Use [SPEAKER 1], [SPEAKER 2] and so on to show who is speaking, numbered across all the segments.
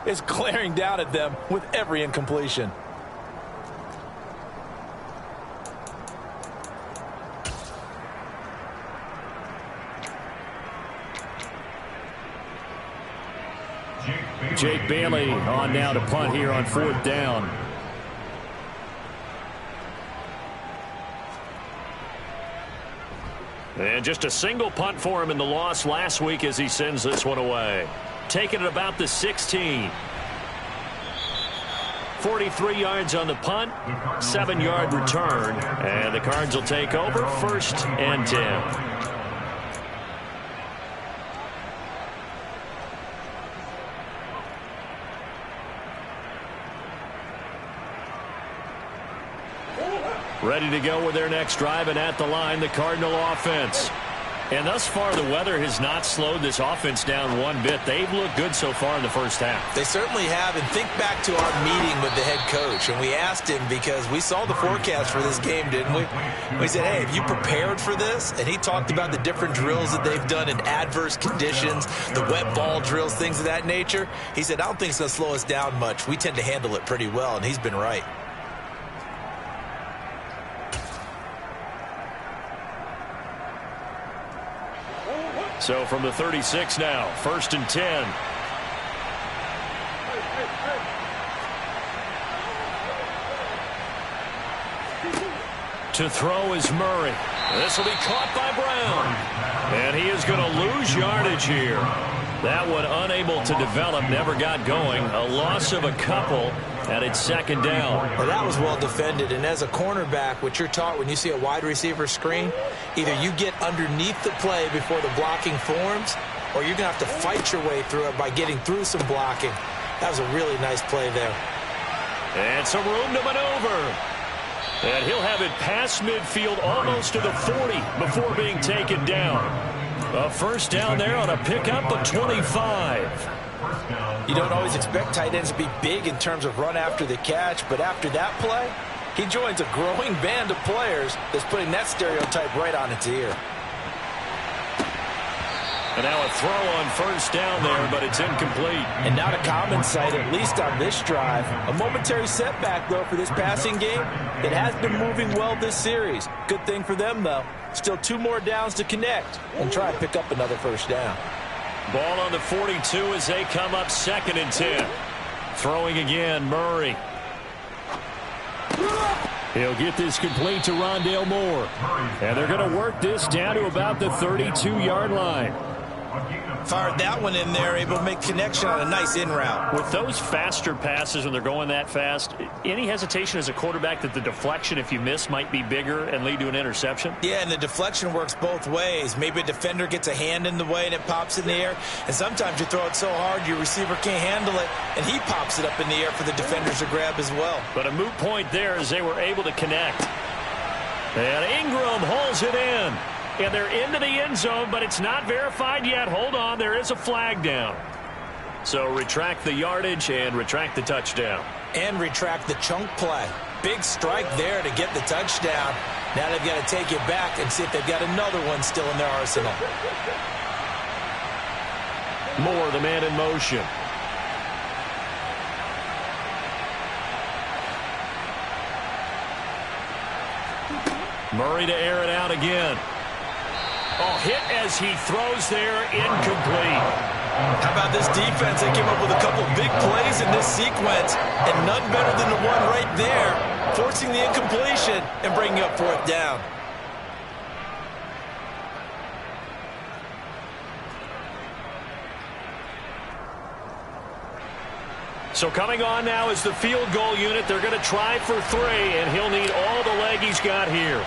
[SPEAKER 1] is glaring down at them with every incompletion.
[SPEAKER 2] Jake Bailey on now to punt here on 4th down. And just a single punt for him in the loss last week as he sends this one away. Taking it about the 16. 43 yards on the punt, 7-yard return, and the Cards will take over 1st and 10. Ready to go with their next drive, and at the line, the Cardinal offense. And thus far, the weather has not slowed this offense down one bit. They've looked good so far in the first half.
[SPEAKER 1] They certainly have. And think back to our meeting with the head coach. And we asked him, because we saw the forecast for this game, didn't we? We said, hey, have you prepared for this? And he talked about the different drills that they've done in adverse conditions, the wet ball drills, things of that nature. He said, I don't think it's going to slow us down much. We tend to handle it pretty well, and he's been right.
[SPEAKER 2] So from the 36 now, 1st and 10. To throw is Murray. This will be caught by Brown. And he is going to lose yardage here. That one unable to develop, never got going. A loss of a couple, and it's 2nd down.
[SPEAKER 1] Well, that was well defended. And as a cornerback, what you're taught when you see a wide receiver screen, either you get underneath the play before the blocking forms, or you're going to have to fight your way through it by getting through some blocking. That was a really nice play there.
[SPEAKER 2] And some room to maneuver. And he'll have it past midfield almost to the 40 before being taken down. A 1st down there on a pickup of 25.
[SPEAKER 1] You don't always expect tight ends to be big in terms of run after the catch, but after that play, he joins a growing band of players that's putting that stereotype right on its ear.
[SPEAKER 2] And now a throw on 1st down there, but it's incomplete.
[SPEAKER 1] And not a common sight, at least on this drive. A momentary setback, though, for this passing game that has been moving well this series. Good thing for them, though. Still 2 more downs to connect and try and pick up another 1st down.
[SPEAKER 2] Ball on the 42 as they come up 2nd and 10. Throwing again, Murray. He'll get this complete to Rondale Moore. And they're going to work this down to about the 32-yard line.
[SPEAKER 1] Fired that one in there, able to make connection on a nice in route.
[SPEAKER 2] With those faster passes when they're going that fast, any hesitation as a quarterback that the deflection, if you miss, might be bigger and lead to an interception?
[SPEAKER 1] Yeah, and the deflection works both ways. Maybe a defender gets a hand in the way and it pops in the air. And sometimes you throw it so hard your receiver can't handle it, and he pops it up in the air for the defenders to grab as well.
[SPEAKER 2] But a moot point there as they were able to connect. And Ingram holds it in. And they're into the end zone, but it's not verified yet. Hold on, there is a flag down. So retract the yardage and retract the touchdown.
[SPEAKER 1] And retract the chunk play. Big strike there to get the touchdown. Now they've got to take it back and see if they've got another one still in their arsenal.
[SPEAKER 2] Moore, the man in motion. Murray to air it out again. Oh, hit as he throws there, incomplete.
[SPEAKER 1] How about this defense? They came up with a couple big plays in this sequence, and none better than the one right there, forcing the incompletion and bringing up 4th down.
[SPEAKER 2] So coming on now is the field goal unit. They're going to try for 3, and he'll need all the leg he's got here.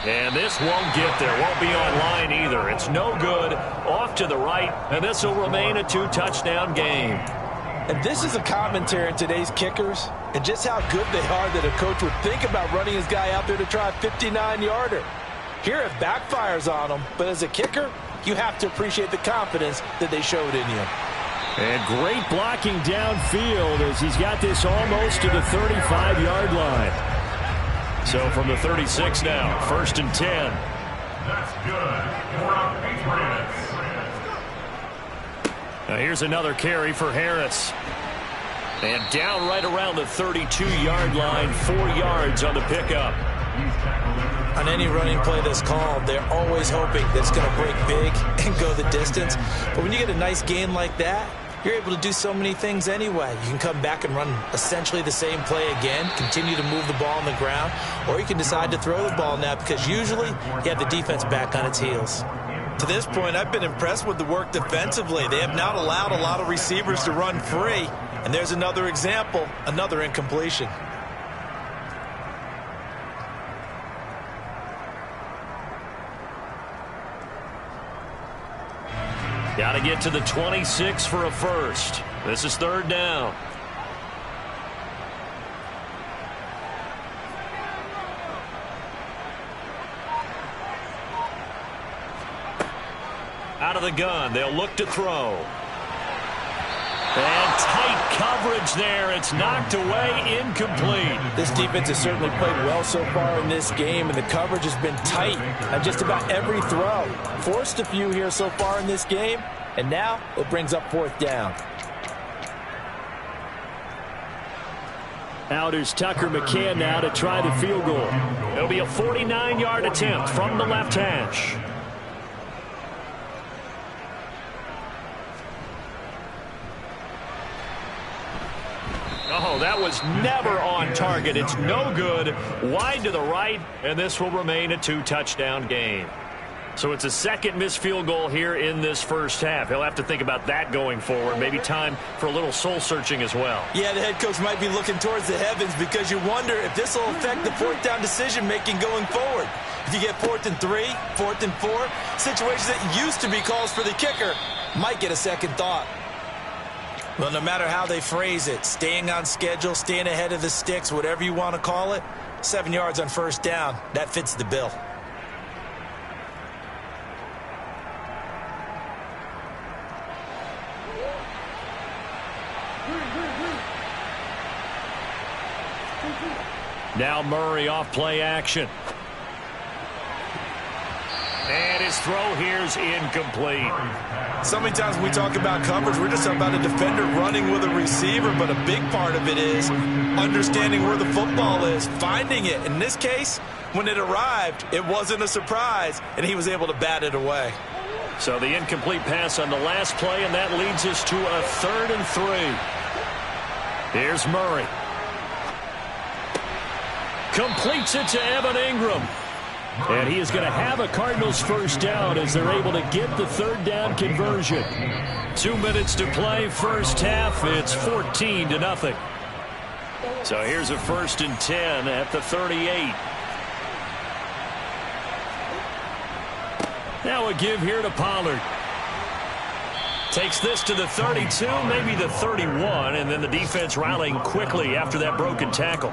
[SPEAKER 2] And this won't get there. Won't be online either. It's no good. Off to the right. And this will remain a 2-touchdown game.
[SPEAKER 1] And this is a commentary on today's kickers and just how good they are that a coach would think about running his guy out there to try a 59-yarder. Here it backfires on him. But as a kicker, you have to appreciate the confidence that they showed in you.
[SPEAKER 2] And great blocking downfield as he's got this almost to the 35-yard line. So from the 36 now, 1st and 10.
[SPEAKER 3] That's good for our Patriots.
[SPEAKER 2] Now here's another carry for Harris. And down right around the 32-yard line, 4 yards on the pickup.
[SPEAKER 1] On any running play that's called, they're always hoping that it's going to break big and go the distance. But when you get a nice gain like that, you're able to do so many things anyway. You can come back and run essentially the same play again, continue to move the ball on the ground, or you can decide to throw the ball now because usually you have the defense back on its heels. To this point, I've been impressed with the work defensively. They have not allowed a lot of receivers to run free. And there's another example, another incompletion.
[SPEAKER 2] Got to get to the 26 for a first. This is 3rd down. Out of the gun, they'll look to throw. And tight coverage there. It's knocked away, incomplete.
[SPEAKER 1] This defense has certainly played well so far in this game, and the coverage has been tight on just about every throw. Forced a few here so far in this game, and now it brings up 4th down.
[SPEAKER 2] Out is Tucker McCann now to try the field goal. It'll be a 49-yard attempt from the left hash. Oh, that was never on target. It's no good. Wide to the right, and this will remain a 2-touchdown game. So it's a second missed field goal here in this first half. He'll have to think about that going forward. Maybe time for a little soul-searching as well.
[SPEAKER 1] Yeah, the head coach might be looking towards the heavens because you wonder if this will affect the 4th down decision-making going forward. If you get 4th and 3, 4th and 4, situations that used to be calls for the kicker might get a second thought. Well, no matter how they phrase it, staying on schedule, staying ahead of the sticks, whatever you want to call it, 7 yards on 1st down, that fits the bill.
[SPEAKER 2] Now Murray off play action. And his throw here's incomplete.
[SPEAKER 1] So many times when we talk about coverage, we're just talking about a defender running with a receiver, but a big part of it is understanding where the football is, finding it. In this case, when it arrived, it wasn't a surprise, and he was able to bat it away.
[SPEAKER 2] So the incomplete pass on the last play, and that leads us to a 3rd and 3. Here's Murray. Completes it to Evan Ingram. And he is going to have a Cardinals first down as they're able to get the 3rd down conversion. 2 minutes to play, first half. It's 14-0. So here's a 1st and 10 at the 38. Now a give here to Pollard. Takes this to the 32, maybe the 31, and then the defense rallying quickly after that broken tackle.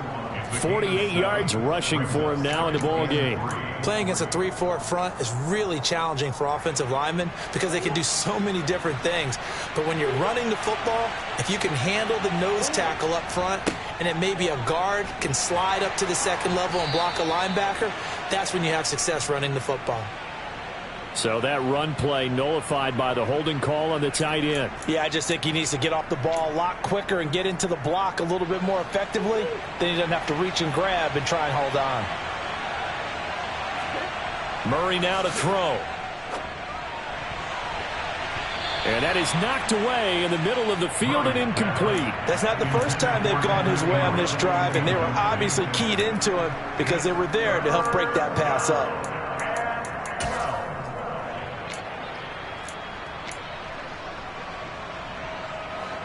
[SPEAKER 2] 48 yards rushing for him now in the ball game.
[SPEAKER 1] Playing against a 3-4 front is really challenging for offensive linemen because they can do so many different things. But when you're running the football, if you can handle the nose tackle up front, and it may be a guard can slide up to the 2nd level and block a linebacker, that's when you have success running the football.
[SPEAKER 2] So that run play nullified by the holding call on the tight end.
[SPEAKER 1] Yeah, I just think he needs to get off the ball a lot quicker and get into the block a little bit more effectively. Then he doesn't have to reach and grab and try and hold on.
[SPEAKER 2] Murray now to throw. And that is knocked away in the middle of the field and incomplete.
[SPEAKER 1] That's not the first time they've gone his way on this drive, and they were obviously keyed into him because they were there to help break that pass up.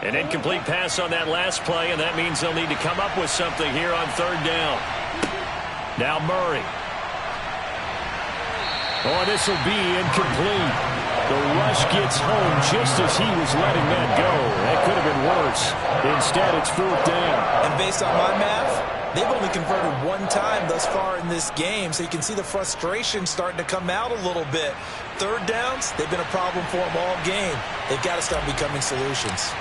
[SPEAKER 2] An incomplete pass on that last play, and that means they'll need to come up with something here on 3rd down. Now Murray. Oh, this will be incomplete. The rush gets home just as he was letting that go. That could have been worse. Instead, it's 4th down.
[SPEAKER 1] And based on my math, they've only converted 1 time thus far in this game, so you can see the frustration starting to come out a little bit. 3rd downs, they've been a problem for them all game. They've got to start becoming solutions.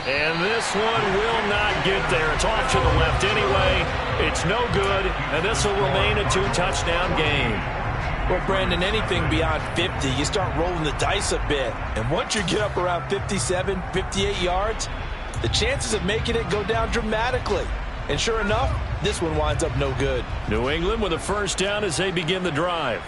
[SPEAKER 2] And this one will not get there. It's off to the left anyway. It's no good, and this will remain a 2-touchdown game.
[SPEAKER 1] Well, Brandon, anything beyond 50, you start rolling the dice a bit. And once you get up around 57, 58 yards, the chances of making it go down dramatically. And sure enough, this one winds up no good.
[SPEAKER 2] New England with a first down as they begin the drive.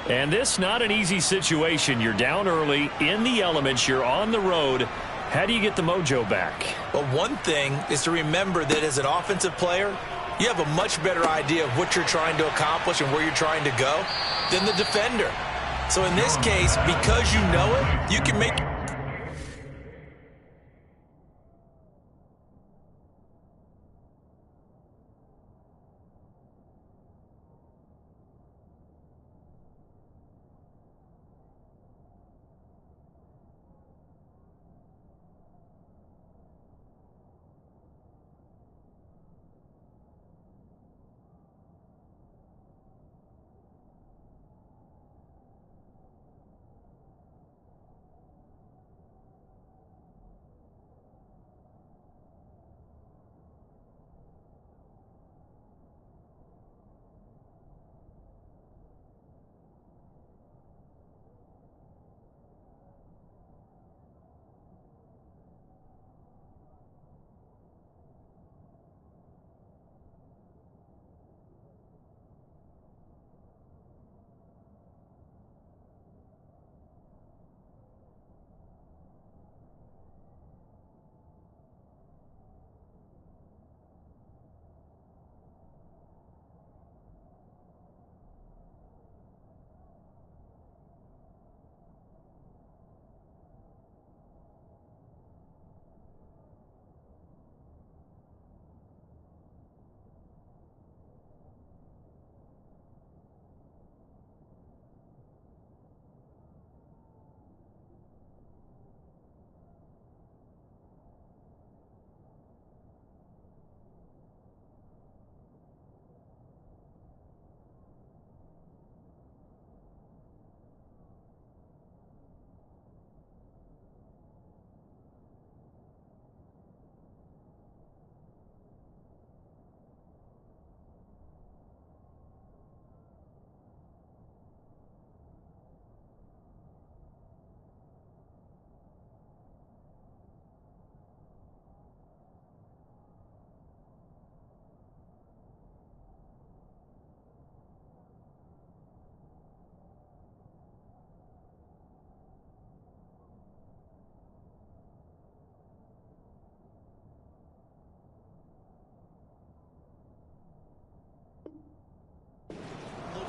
[SPEAKER 2] And this not an easy situation. You're down early, in the elements, you're on the road. How do you get the mojo back?
[SPEAKER 1] Well, one thing is to remember that as an offensive player, you have a much better idea of what you're trying to accomplish and where you're trying to go than the defender. So in this case, because you know it, you can make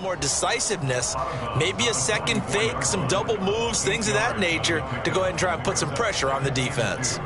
[SPEAKER 1] more decisiveness, maybe a second fake, some double moves, things of that nature to go ahead and try and put some pressure on the defense.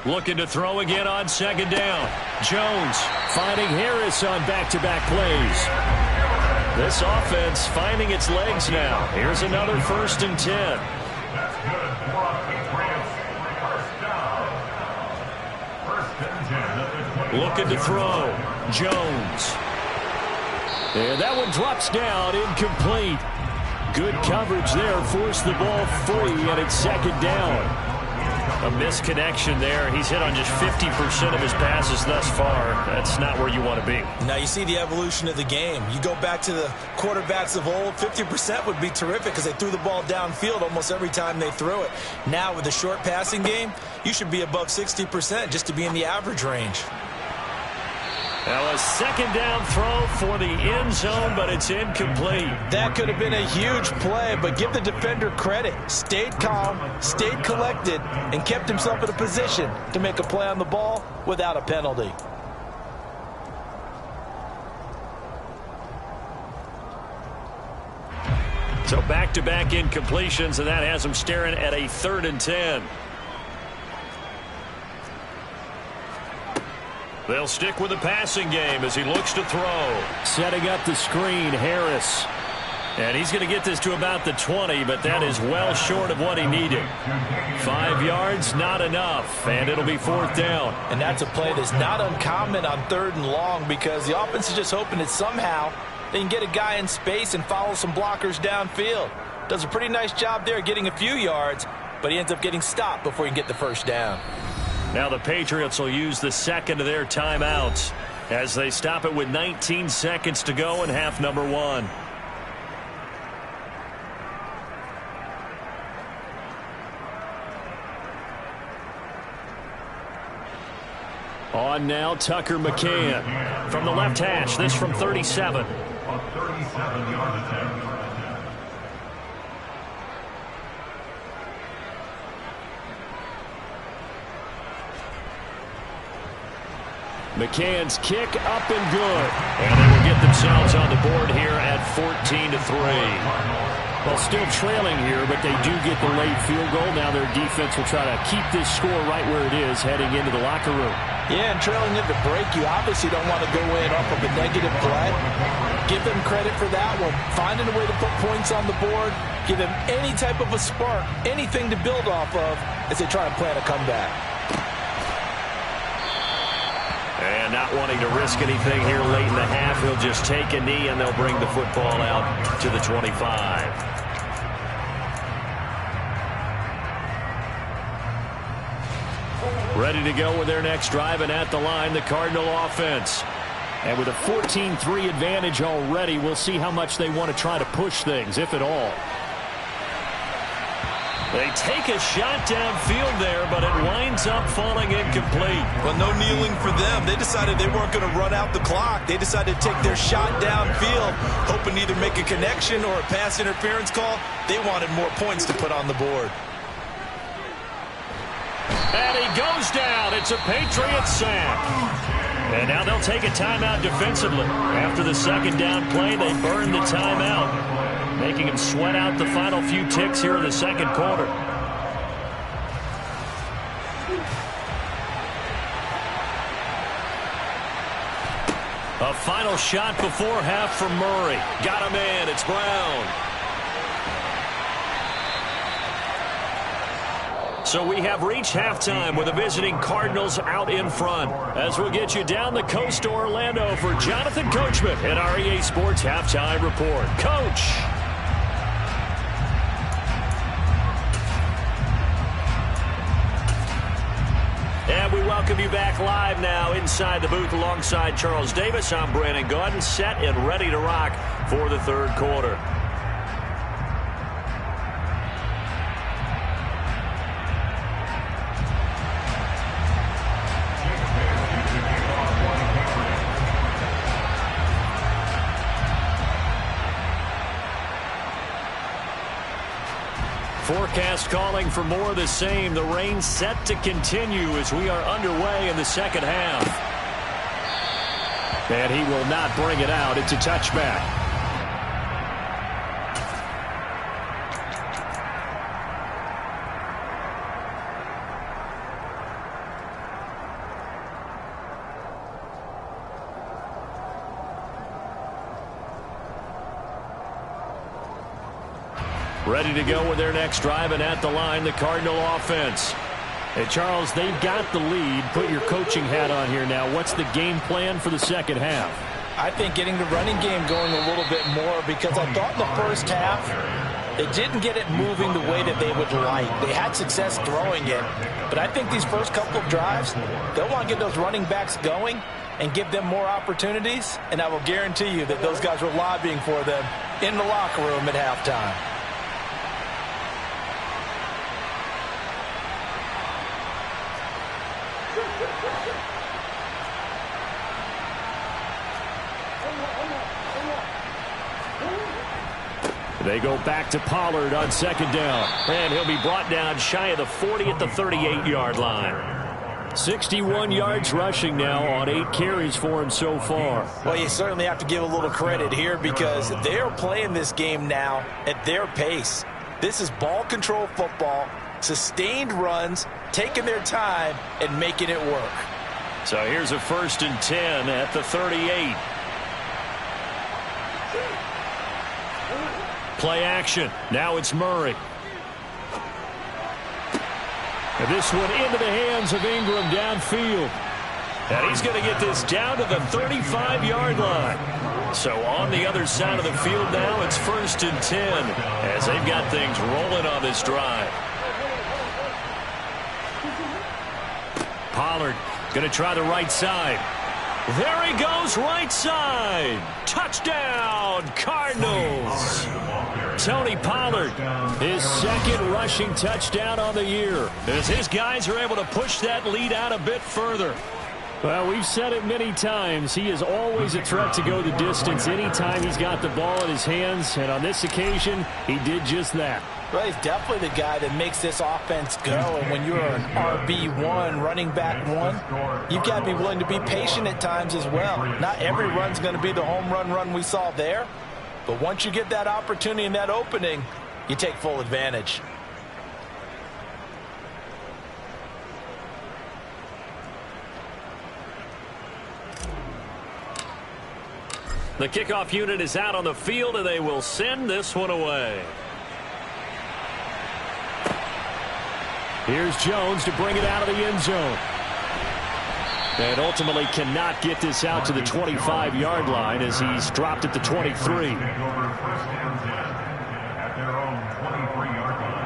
[SPEAKER 2] Looking to throw again on second down. Jones finding Harris on back-to-back plays. This offense finding its legs now. Here's another 1st and 10. Looking to throw. Jones. And that one drops down, incomplete. Good coverage there, forced the ball free, and it's second down. A misconnection there. He's hit on just 50% of his passes thus far. That's not where you want to be.
[SPEAKER 1] Now you see the evolution of the game. You go back to the quarterbacks of old, 50% would be terrific because they threw the ball downfield almost every time they threw it. Now with the short passing game, you should be above 60% just to be in the average range.
[SPEAKER 2] Now a second down throw for the end zone, but it's incomplete.
[SPEAKER 1] That could have been a huge play, but give the defender credit. Stayed calm, stayed collected, and kept himself in a position to make a play on the ball without a penalty.
[SPEAKER 2] So back-to-back incompletions, and that has him staring at a 3rd and 10. They'll stick with the passing game as he looks to throw. Setting up the screen, Harris. And he's going to get this to about the 20, but that is well short of what he needed. 5 yards, not enough, and it'll be 4th down.
[SPEAKER 1] And that's a play that's not uncommon on 3rd and long because the offense is just hoping that somehow they can get a guy in space and follow some blockers downfield. Does a pretty nice job there getting a few yards, but he ends up getting stopped before he can get the 1st down.
[SPEAKER 2] Now the Patriots will use the 2nd of their timeouts as they stop it with 19 seconds to go in half number 1. On now, Tucker McCann from the left hash. This from 37.
[SPEAKER 3] A 37-yard attempt.
[SPEAKER 2] McCann's kick up and good. And they will get themselves on the board here at 14-3. Well, still trailing here, but they do get the late field goal. Now their defense will try to keep this score right where it is heading into the locker room.
[SPEAKER 1] Yeah, and trailing at the break, you obviously don't want to go in off of a negative play. Give them credit for that one. Finding a way to put points on the board. Give them any type of a spark, anything to build off of as they try and plan a comeback.
[SPEAKER 2] And not wanting to risk anything here late in the half, he'll just take a knee and they'll bring the football out to the 25. Ready to go with their next drive, and at the line, the Cardinal offense. And with a 14-3 advantage already, we'll see how much they want to try to push things, if at all. They take a shot downfield there, but it winds up falling incomplete.
[SPEAKER 1] Well, no kneeling for them. They decided they weren't going to run out the clock. They decided to take their shot downfield, hoping to either make a connection or a pass interference call. They wanted more points to put on the board.
[SPEAKER 2] And he goes down. It's a Patriots sack. And now they'll take a timeout defensively. After the 2nd down play, they burn the timeout, making him sweat out the final few ticks here in the 2nd quarter. A final shot before half from Murray. Got him in. It's Brown. So we have reached halftime with the visiting Cardinals out in front. As we'll get you down the coast to Orlando for Jonathan Coachman at our EA Sports Halftime Report. Coach. And we welcome you back live now inside the booth alongside Charles Davis. I'm Brandon Gaudin, set and ready to rock for the 3rd quarter. Forecast calling for more of the same. The rain set to continue as we are underway in the 2nd half. And he will not bring it out. It's a touchback. Ready to go with their next drive, and at the line, the Cardinal offense. Hey, Charles, they've got the lead. Put your coaching hat on here now. What's the game plan for the 2nd half?
[SPEAKER 1] I think getting the running game going a little bit more, because I thought in the 1st half they didn't get it moving the way that they would like. They had success throwing it, but I think these first couple of drives, they'll want to get those running backs going and give them more opportunities, and I will guarantee you that those guys were lobbying for them in the locker room at halftime.
[SPEAKER 2] They go back to Pollard on 2nd down. And he'll be brought down shy of the 40 at the 38-yard line. 61 yards rushing now on 8 carries for him so far.
[SPEAKER 1] Well, you certainly have to give a little credit here because they're playing this game now at their pace. This is ball control football, sustained runs, taking their time and making it work.
[SPEAKER 2] So here's a 1st and 10 at the 38. Play action. Now it's Murray. And this one into the hands of Ingram downfield. And he's going to get this down to the 35-yard line. So on the other side of the field now, it's 1st and 10 as they've got things rolling on this drive. Pollard going to try the right side. There he goes, right side. Touchdown, Cardinals. Tony Pollard, his second rushing touchdown on the year, as his guys are able to push that lead out a bit further. Well, we've said it many times. He is always a threat to go the distance anytime he's got the ball in his hands, and on this occasion, he did just that.
[SPEAKER 4] Well, he's definitely the guy that makes this offense go, and when you're an RB1, running back one, you've got to be willing to be patient at times as well. Not every run's going to be the home run we saw there, but once you get that opportunity and that opening, you take full advantage.
[SPEAKER 2] The kickoff unit is out on the field, and they will send this one away. Here's Jones to bring it out of the end zone. And ultimately cannot get this out to the 25-yard line as he's dropped at the 23.
[SPEAKER 3] At their own 23-yard line.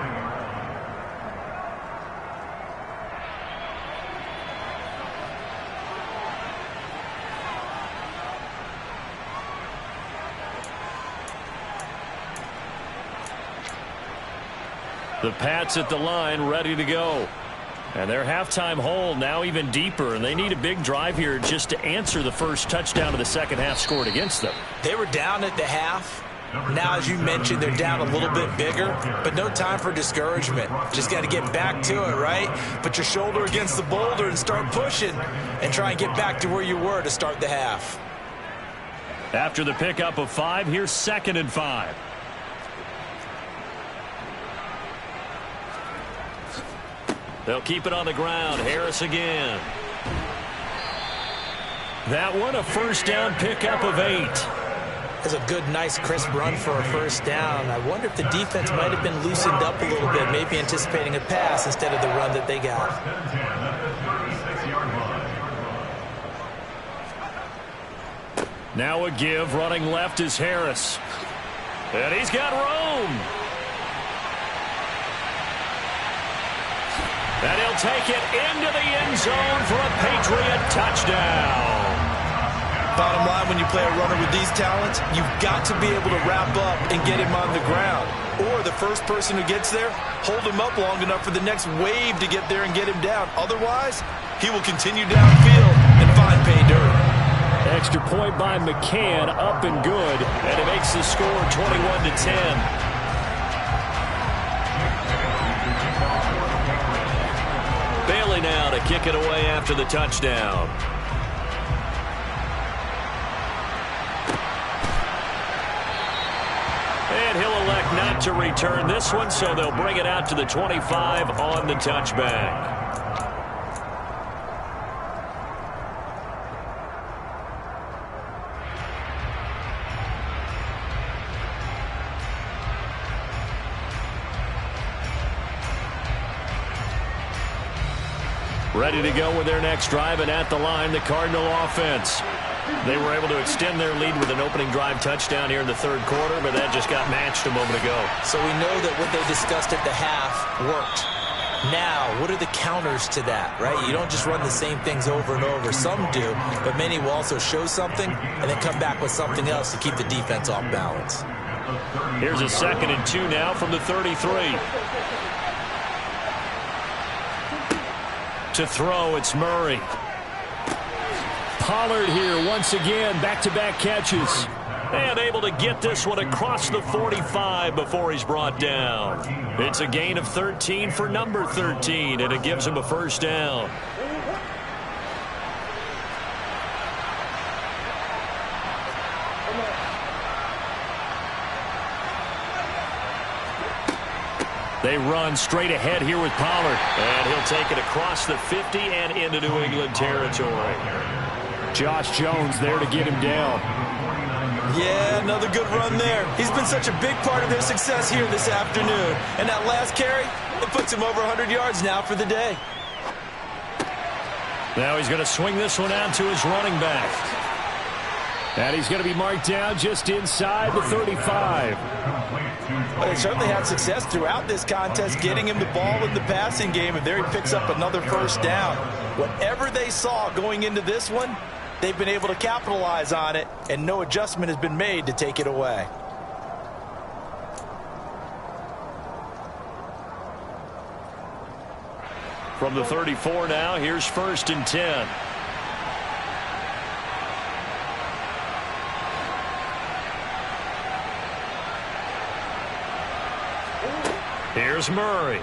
[SPEAKER 2] The Pats at the line ready to go. And their halftime hole now even deeper, and they need a big drive here just to answer the first touchdown of the second half scored against them.
[SPEAKER 1] They were down at the half. Now, as you mentioned, they're down a little bit bigger, but no time for discouragement. Just got to get back to it, right? Put your shoulder against the boulder and start pushing and try and get back to where you were to start the half.
[SPEAKER 2] After the pickup of 5, here's 2nd and 5. They'll keep it on the ground. Harris again. That one a first down pickup of 8.
[SPEAKER 1] That's a good, nice, crisp run for a first down. I wonder if the defense might have been loosened up a little bit, maybe anticipating a pass instead of the run that they got.
[SPEAKER 2] Now a give. Running left is Harris. And he's got room. And he'll take it into the end zone for a Patriot touchdown.
[SPEAKER 1] Bottom line, when you play a runner with these talents, you've got to be able to wrap up and get him on the ground. Or the first person who gets there, hold him up long enough for the next wave to get there and get him down. Otherwise, he will continue downfield and find pay dirt.
[SPEAKER 2] Extra point by McCann, up and good. And it makes the score 21-10. Bailey now to kick it away after the touchdown. And he'll elect not to return this one, so they'll bring it out to the 25 on the touchback. Ready to go with their next drive, and at the line, the Cardinal offense. They were able to extend their lead with an opening drive touchdown here in the third quarter, but that just got matched a moment ago.
[SPEAKER 1] So we know that what they discussed at the half worked. Now, what are the counters to that, right? You don't just run the same things over and over. Some do, but many will also show something and then come back with something else to keep the defense off balance.
[SPEAKER 2] Here's a 2nd and 2 now from the 33. To throw, it's Murray. Pollard here once again, back-to-back catches. And able to get this one across the 45 before he's brought down. It's a gain of 13 for number 13, and it gives him a first down. They run straight ahead here with Pollard. And he'll take it across the 50 and into New England territory. Josh Jones there to get him down.
[SPEAKER 4] Yeah, another good run there. He's been such a big part of their success here this afternoon. And that last carry, it puts him over 100 yards now for the day.
[SPEAKER 2] Now he's going to swing this one out to his running back. And he's going to be marked down just inside the 35.
[SPEAKER 4] Well, they certainly had success throughout this contest getting him the ball in the passing game, and there he picks up another first down. Whatever they saw going into this one, they've been able to capitalize on it, and no adjustment has been made to take it away.
[SPEAKER 2] From the 34 now, here's 1st and 10. Here's Murray.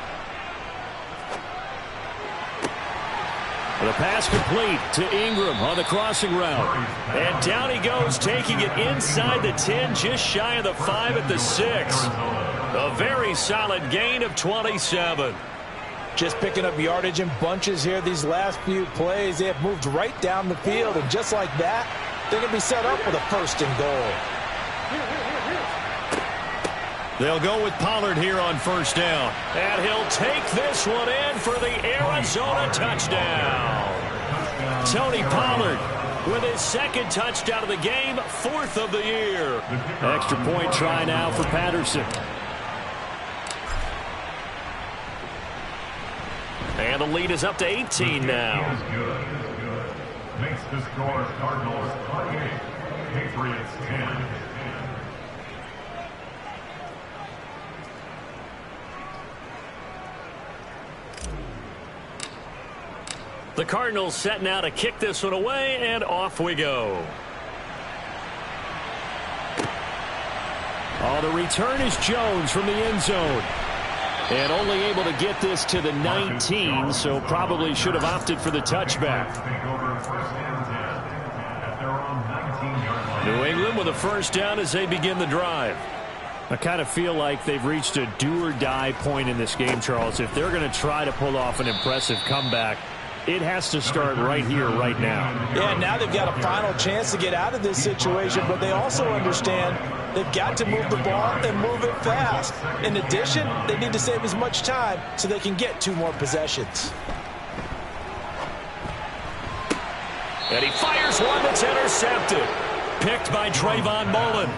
[SPEAKER 2] The pass complete to Ingram on the crossing route. And down he goes, taking it inside the 10, just shy of the 5 at the 6. A very solid gain of 27.
[SPEAKER 4] Just picking up yardage in bunches here these last few plays. They have moved right down the field, and just like that, they're going to be set up with a 1st and goal.
[SPEAKER 2] They'll go with Pollard here on 1st down. And he'll take this one in for the Arizona touchdown. Tony Pollard with his 2nd touchdown of the game, 4th of the year. Extra point try now for Patterson. And the lead is up to 18 now.
[SPEAKER 3] Makes the score Cardinals 28, Patriots 10.
[SPEAKER 2] The Cardinals set now to kick this one away, and off we go. Oh, the return is Jones from the end zone. And only able to get this to the 19, so probably should have opted for the touchback. New England with a 1st down as they begin the drive. I kind of feel like they've reached a do-or-die point in this game, Charles. If they're going to try to pull off an impressive comeback, it has to start right here, right now.
[SPEAKER 4] Yeah, now they've got a final chance to get out of this situation, but they also understand they've got to move the ball and move it fast. In addition, they need to save as much time so they can get 2 more possessions.
[SPEAKER 2] And he fires one that's intercepted. Picked by Trayvon Mullen.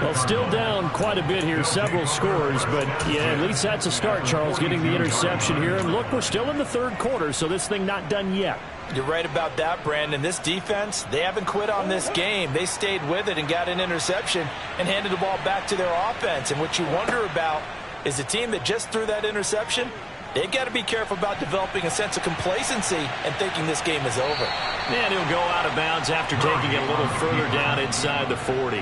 [SPEAKER 2] Well, still down quite a bit here, several scores, but yeah, at least that's a start, Charles, getting the interception here. And look, we're still in the 3rd quarter, so this thing not done yet.
[SPEAKER 4] You're right about that, Brandon. This defense, they haven't quit on this game. They stayed with it and got an interception and handed the ball back to their offense. And what you wonder about is the team that just threw that interception, they've got to be careful about developing a sense of complacency and thinking this game is over.
[SPEAKER 2] And he'll go out of bounds after taking it a little further down inside the 40.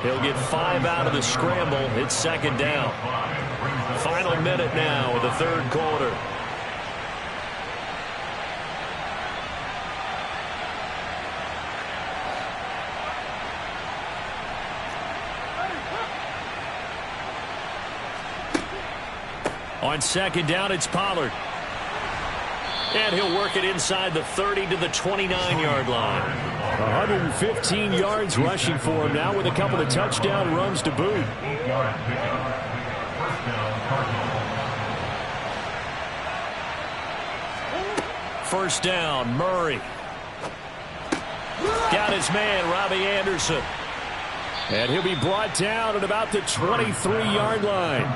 [SPEAKER 2] He'll get 5 out of the scramble. It's 2nd down. Final minute now of the 3rd quarter. On 2nd down, it's Pollard. And he'll work it inside the 30 to the 29-yard line. 115 yards rushing for him now with a couple of touchdown runs to boot. First down, Murray. Got his man, Robbie Anderson. And he'll be brought down at about the 23-yard line.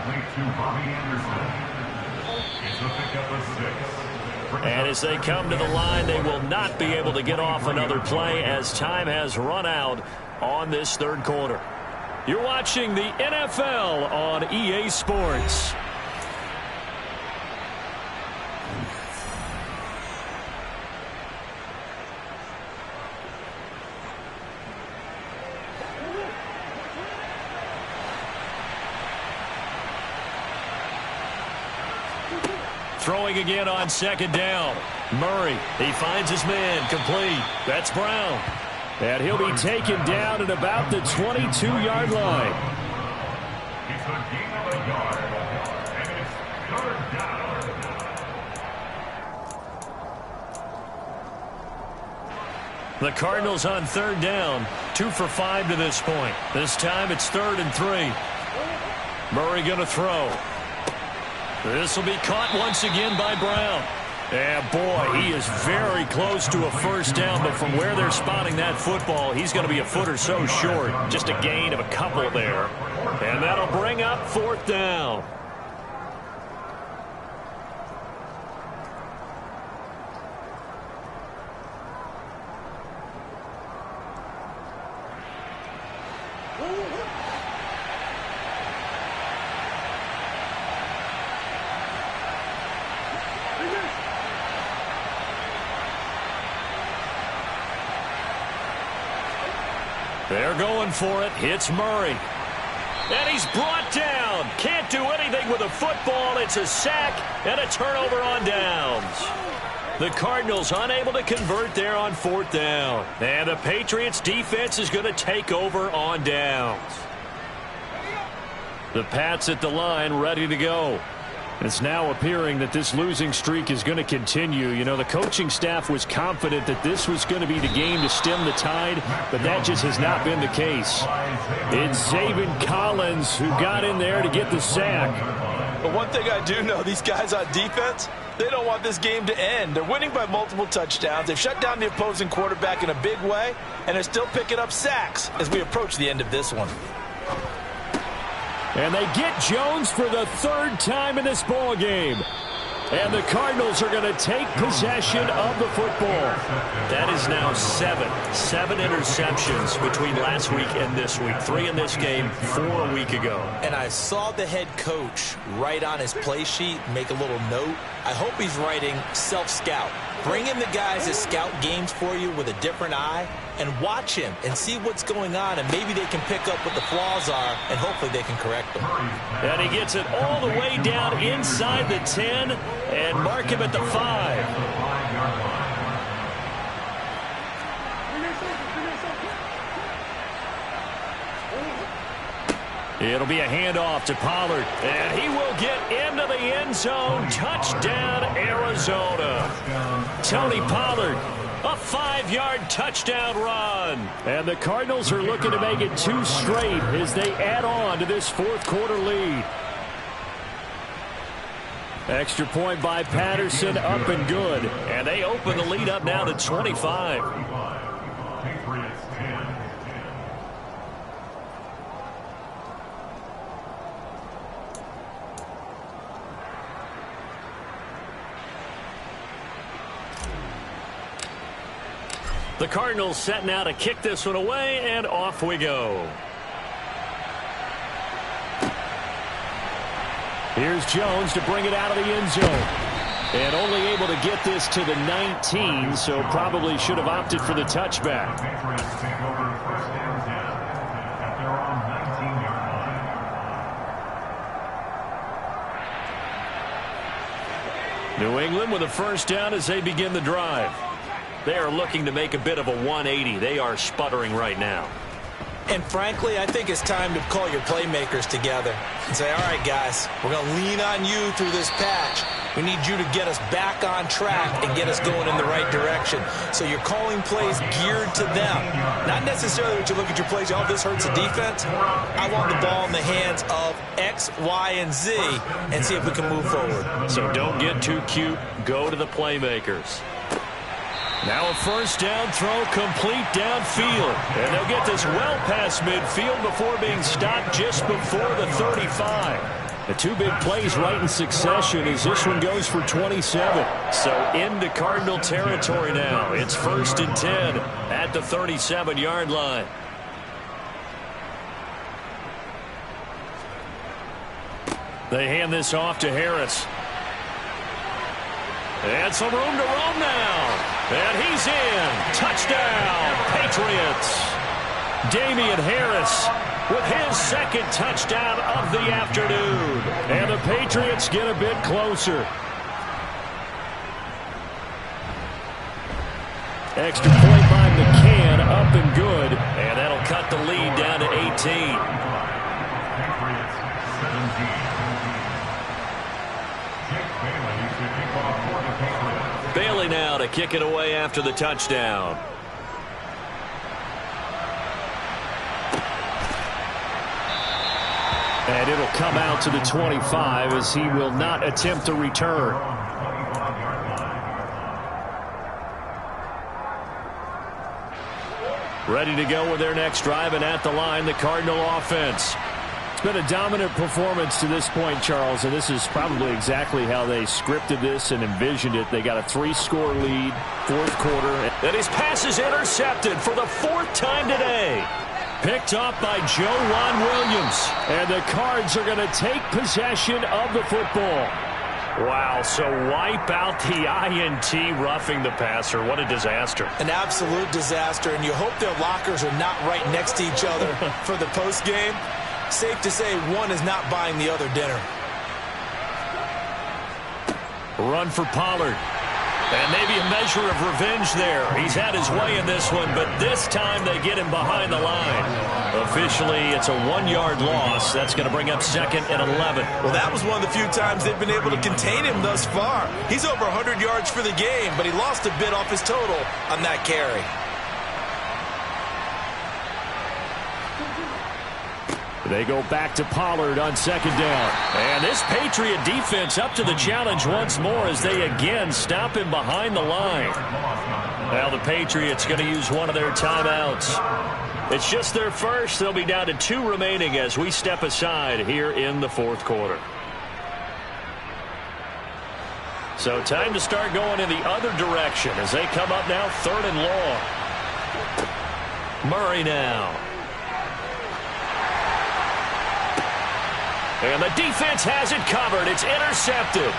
[SPEAKER 2] And as they come to the line, they will not be able to get off another play as time has run out on this 3rd quarter. You're watching the NFL on EA Sports. Throwing again on 2nd down. Murray, he finds his man, complete. That's Brown. And he'll be taken down at about the 22-yard line.
[SPEAKER 3] It's a gain of a yard, and it's 3rd down.
[SPEAKER 2] The Cardinals on 3rd down. 2 for 5 to this point. This time it's 3rd and 3. Murray going to throw. This will be caught once again by Brown. And boy, he is very close to a first down, but from where they're spotting that football, he's going to be a foot or so short. Just a gain of a couple there. And that'll bring up 4th down. They're going for it. Hits Murray. And he's brought down. Can't do anything with a football. It's a sack and a turnover on downs. The Cardinals unable to convert there on 4th down. And the Patriots defense is going to take over on downs. The Pats at the line ready to go. It's now appearing that this losing streak is going to continue. You know, the coaching staff was confident that this was going to be the game to stem the tide, but that just has not been the case. It's Zaven Collins who got in there to get the sack.
[SPEAKER 4] But one thing I do know, these guys on defense, they don't want this game to end. They're winning by multiple touchdowns. They've shut down the opposing quarterback in a big way, and they're still picking up sacks as we approach the end of this one.
[SPEAKER 2] And they get Jones for the 3rd time in this ball game. And the Cardinals are going to take possession of the football. That is now 7 interceptions between last week and this week. 3 in this game, 4 a week ago.
[SPEAKER 1] And I saw the head coach write on his play sheet, make a little note. I hope he's writing self-scout. Bring in the guys that scout games for you with a different eye and watch him and see what's going on, and maybe they can pick up what the flaws are, and hopefully they can correct them.
[SPEAKER 2] And he gets it all the way down inside the 10 and mark him at the 5. It'll be a handoff to Pollard, and he will get into the end zone. Touchdown, Arizona. Tony Pollard, a 5-yard touchdown run. And the Cardinals are looking to make it 2 straight as they add on to this 4th quarter lead. Extra point by Patterson, up and good. And they open the lead up now to 25. The Cardinals set now to kick this one away, and off we go. Here's Jones to bring it out of the end zone. And only able to get this to the 19, so probably should have opted for the touchback. New England with a first down as they begin the drive. They are looking to make a bit of a 180. They are sputtering right now.
[SPEAKER 1] And frankly, I think it's time to call your playmakers together and say, all right, guys, we're going to lean on you through this patch. We need you to get us back on track and get us going in the right direction. So you're calling plays geared to them. Not necessarily that you look at your plays, oh, this hurts the defense. I want the ball in the hands of X, Y, and Z and see if we can move forward.
[SPEAKER 2] So don't get too cute. Go to the playmakers. Now a first down throw complete downfield. And they'll get this well past midfield before being stopped just before the 35. The 2 big plays right in succession as this one goes for 27. So into Cardinal territory now. It's 1st and 10 at the 37-yard line. They hand this off to Harris. And some room to roam now. And he's in. Touchdown, Patriots. Damian Harris with his 2nd touchdown of the afternoon. And the Patriots get a bit closer. Extra point by McCann, up and good. And that'll cut the lead down to 18. Bailey now to kick it away after the touchdown. And it'll come out to the 25 as he will not attempt to return. Ready to go with their next drive, and at the line, the Cardinal offense. It's been a dominant performance to this point, Charles, and this is probably exactly how they scripted this and envisioned it. They got a 3-score lead, fourth quarter. And his pass is intercepted for the 4th time today. Picked off by Juan Williams. And the Cards are going to take possession of the football. Wow, so wipe out the INT, roughing the passer. What a disaster.
[SPEAKER 4] An absolute disaster, and you hope their lockers are not right next to each other for the postgame. Safe to say one is not buying the other dinner.
[SPEAKER 2] Run for Pollard. And maybe a measure of revenge there. He's had his way in this one, but this time they get him behind the line. Officially, it's a 1-yard loss. That's going to bring up 2nd and 11.
[SPEAKER 4] Well, that was one of the few times they've been able to contain him thus far. He's over 100 yards for the game, but he lost a bit off his total on that carry.
[SPEAKER 2] They go back to Pollard on 2nd down. And this Patriot defense up to the challenge once more as they again stop him behind the line. Now the Patriots going to use one of their timeouts. It's just their first. They'll be down to 2 remaining as we step aside here in the 4th quarter. So time to start going in the other direction as they come up now 3rd and long. Murray now. And the defense has it covered. It's intercepted.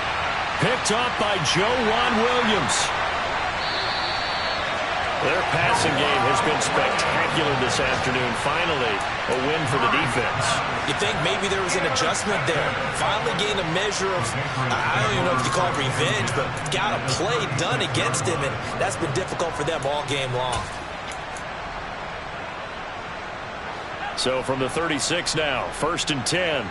[SPEAKER 2] Picked off by Juan Williams. Their passing game has been spectacular this afternoon. Finally, a win for the defense.
[SPEAKER 4] You think maybe there was an adjustment there. Finally gained a measure of, I don't even know if you call it revenge, but got a play done against him, and that's been difficult for them all game long.
[SPEAKER 2] So from the 36 now, 1st and 10.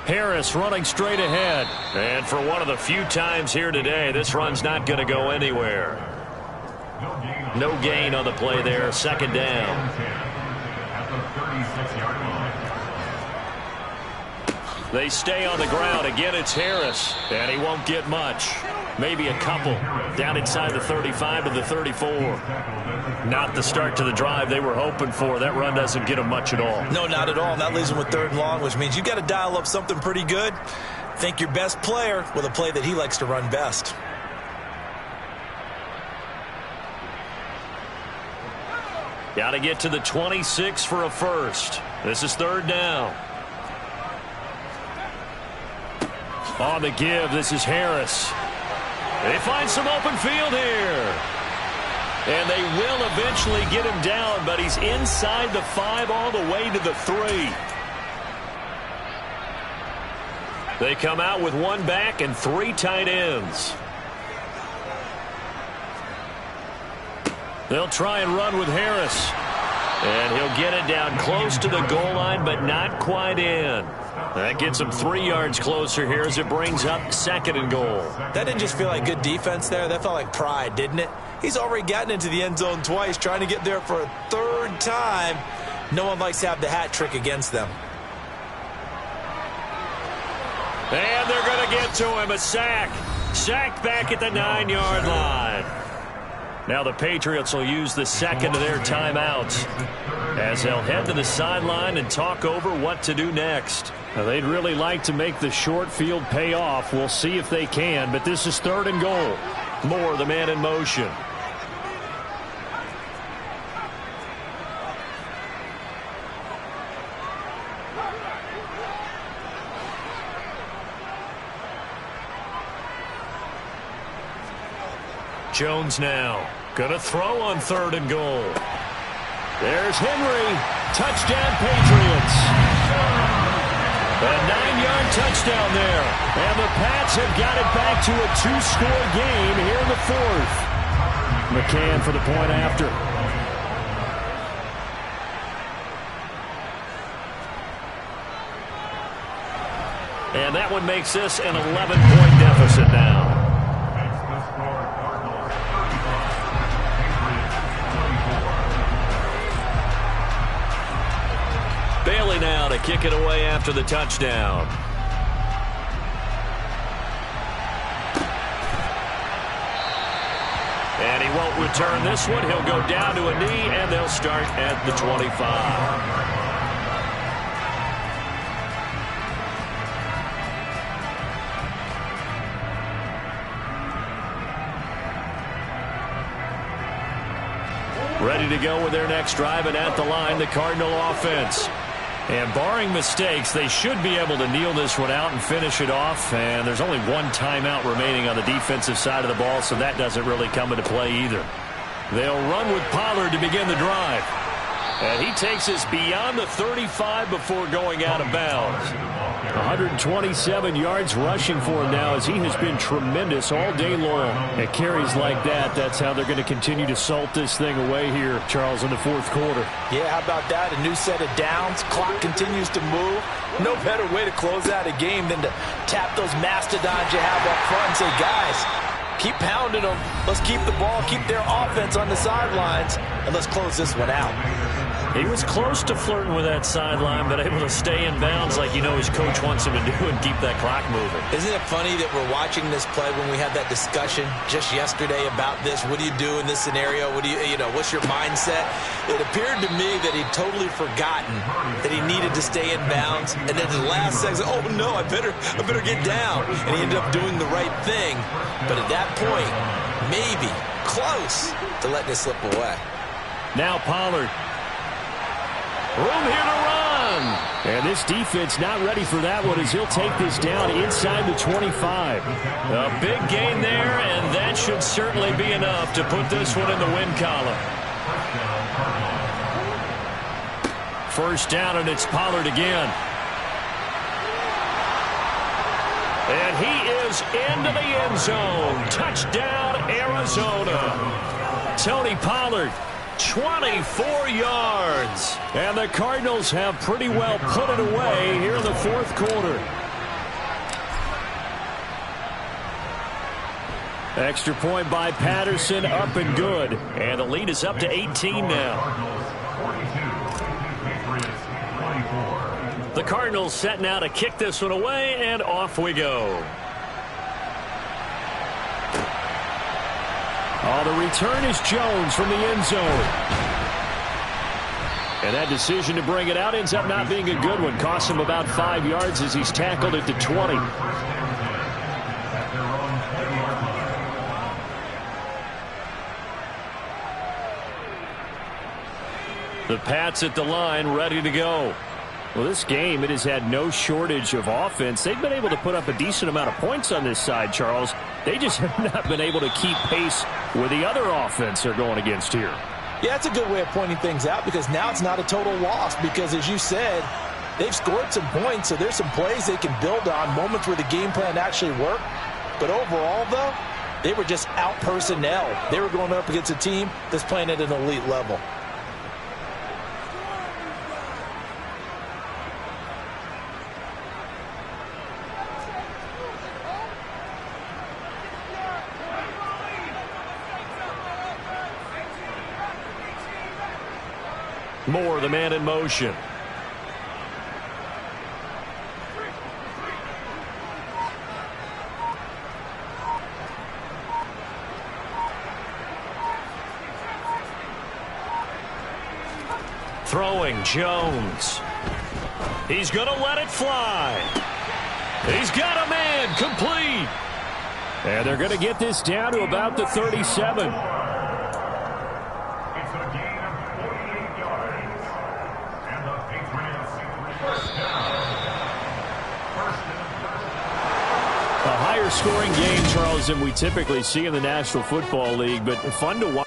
[SPEAKER 2] Harris running straight ahead. And for one of the few times here today, this run's not going to go anywhere. No gain on the play there. 2nd down. They stay on the ground. Again, it's Harris. And he won't get much. Maybe a couple. Down inside the 35 to the 34. Not the start to the drive they were hoping for. That run doesn't get them much at all.
[SPEAKER 4] No, not at all. And that leaves them with 3rd and long, which means you've got to dial up something pretty good. Think your best player with a play that he likes to run best.
[SPEAKER 2] Got to get to the 26 for a first. This is 3rd down. On the give, this is Harris. They find some open field here. And they will eventually get him down, but he's inside the 5 all the way to the 3. They come out with 1 back and 3 tight ends. They'll try and run with Harris. And he'll get it down close to the goal line, but not quite in. That gets him 3 yards closer here as it brings up 2nd and goal.
[SPEAKER 4] That didn't just feel like good defense there. That felt like pride, didn't it? He's already gotten into the end zone twice, trying to get there for a 3rd time. No one likes to have the hat trick against them.
[SPEAKER 2] And they're going to get to him. A sack. Sacked back at the 9-yard line. Now the Patriots will use the 2nd of their timeouts as they'll head to the sideline and talk over what to do next. Now, they'd really like to make the short field pay off. We'll see if they can, but this is 3rd and goal. Moore, the man in motion. Jones now. Gonna throw on 3rd and goal. There's Henry. Touchdown, Patriots. A 9-yard touchdown there. And the Pats have got it back to a 2-score game here in the 4th. McCann for the point after. And that one makes this an 11-point deficit now. to kick it away after the touchdown. And he won't return this one. He'll go down to a knee, and they'll start at the 25. Ready to go with their next drive, and at the line, the Cardinal offense. And barring mistakes, they should be able to kneel this one out and finish it off. And there's only one timeout remaining on the defensive side of the ball, so that doesn't really come into play either. They'll run with Pollard to begin the drive. And he takes us beyond the 35 before going out of bounds. 127 yards rushing for him now, as he has been tremendous all day long. At carries like that, that's how they're going to continue to salt this thing away here, Charles, in the fourth quarter.
[SPEAKER 4] Yeah, how about that? A new set of downs. Clock continues to move. No better way to close out a game than to tap those mastodons you have up front and say, guys, keep pounding them. Let's keep the ball, keep their offense on the sidelines, and let's close this one out.
[SPEAKER 2] He was close to flirting with that sideline, but able to stay in bounds like his coach wants him to do and keep that clock moving.
[SPEAKER 1] Isn't it funny that we're watching this play when we had that discussion just yesterday about this? What do you do in this scenario? What do what's your mindset? It appeared to me that he'd totally forgotten that he needed to stay in bounds, and then the last second, oh no, I better get down. And he ended up doing the right thing. But at that point, maybe close to letting it slip away.
[SPEAKER 2] Now Pollard. Room here to run. And this defense not ready for that one, as he'll take this down inside the 25. A big gain there, and that should certainly be enough to put this one in the win column. First down, and it's Pollard again. And he is into the end zone. Touchdown, Arizona. Tony Pollard. 24 yards. And the Cardinals have pretty well put it away here in the fourth quarter. Extra point by Patterson, up and good. And the lead is up to 18 now. The Cardinals set now to kick this one away, and off we go. Oh, the return is Jones from the end zone. And that decision to bring it out ends up not being a good one. Costs him about 5 yards as he's tackled at the 20. The Pats at the line, ready to go. Well, this game, it has had no shortage of offense. They've been able to put up a decent amount of points on this side, Charles. They just have not been able to keep pace with the other offense they're going against here.
[SPEAKER 4] Yeah, that's a good way of pointing things out, because now it's not a total loss, because as you said, they've scored some points, so there's some plays they can build on, moments where the game plan actually worked. But overall, though, they were just out personnel. They were going up against a team that's playing at an elite level.
[SPEAKER 2] Moore, the man in motion. Throwing, Jones. He's going to let it fly. He's got a man, complete. And they're going to get this down to about the 37. Scoring game, Charles, than we typically see in the National Football League, but fun to watch.